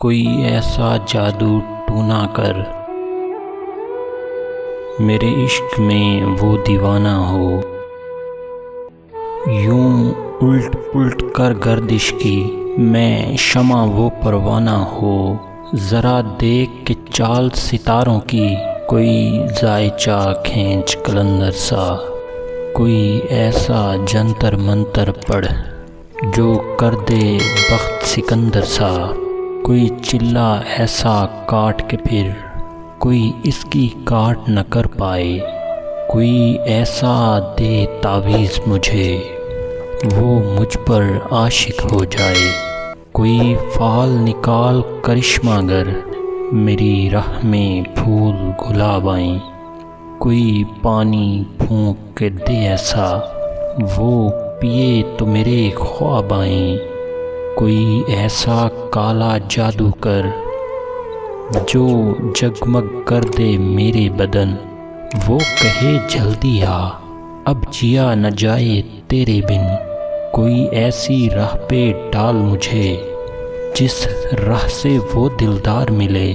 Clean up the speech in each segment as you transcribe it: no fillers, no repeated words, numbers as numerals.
کوئی ایسا جادو ٹونا کر، میرے عشق میں وہ دیوانہ ہو، یوں الٹ پلٹ کر گردش کی میں شمع وہ پروانہ ہو، ذرا دیکھ کے چال ستاروں کی کوئی زائچہ کھینچ قلندر سا، کوئی ایسا جنتر منتر پڑھ جو کر دے بخت سکندر سا، کوئی چلا ایسا کاٹ کے پھر کوئی اس کی کاٹ نہ کر پائے، کوئی ایسا دے تعویذ مجھے وہ مجھ پر عاشق ہو جائے، کوئی فال نکال کرشمہ گر میری راہ میں پھول گلاب آئیں، کوئی پانی پھونک کے دے ایسا وہ پیے تو میرے خواب آئیں، کوئی ایسا کالا جادو کر جو جگمگ کر دے میرے بدن، وہ کہے جلدی آ اب جیا نہ جائے تیرے بن، کوئی ایسی راہ پہ ڈال مجھے جس راہ سے وہ دلدار ملے،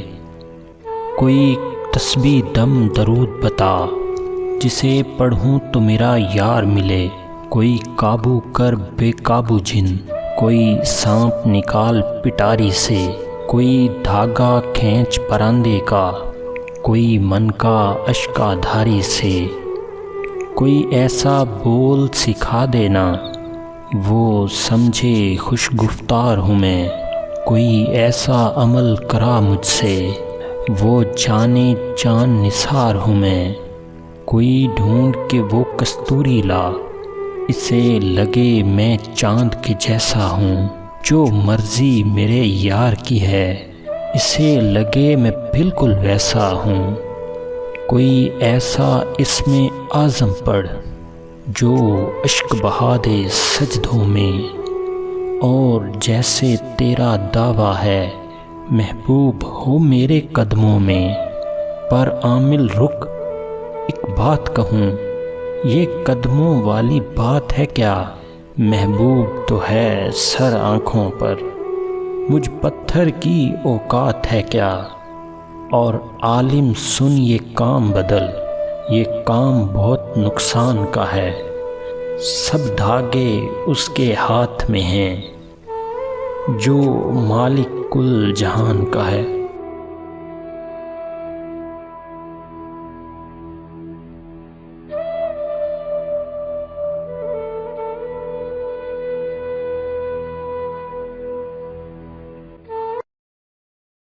کوئی تسبیح دم درود بتا جسے پڑھوں تو میرا یار ملے، کوئی قابو کر بے قابو جن، کوئی سانپ نکال پٹاری سے، کوئی دھاگا کھینچ پراندے کا، کوئی من کا اشکا دھاری سے، کوئی ایسا بول سکھا دینا وہ سمجھے خوش گفتار ہوں میں، کوئی ایسا عمل کرا مجھ سے وہ جانے جان نثار ہوں میں، کوئی ڈھونڈ کے وہ کستوری لا اسے لگے میں چاند کے جیسا ہوں، جو مرضی میرے یار کی ہے اسے لگے میں بالکل ویسا ہوں، کوئی ایسا اسم اعظم پڑھ جو اشک بہا دے سجدوں میں، اور جیسے تیرا دعویٰ ہے محبوب ہو میرے قدموں میں، پر عامل رک ایک بات کہوں یہ قدموں والی بات ہے کیا، محبوب تو ہے سر آنکھوں پر، مجھ پتھر کی اوقات ہے کیا، اور عالم سن یہ کام بدل، یہ کام بہت نقصان کا ہے، سب دھاگے اس کے ہاتھ میں ہیں جو مالک کل جہان کا ہے۔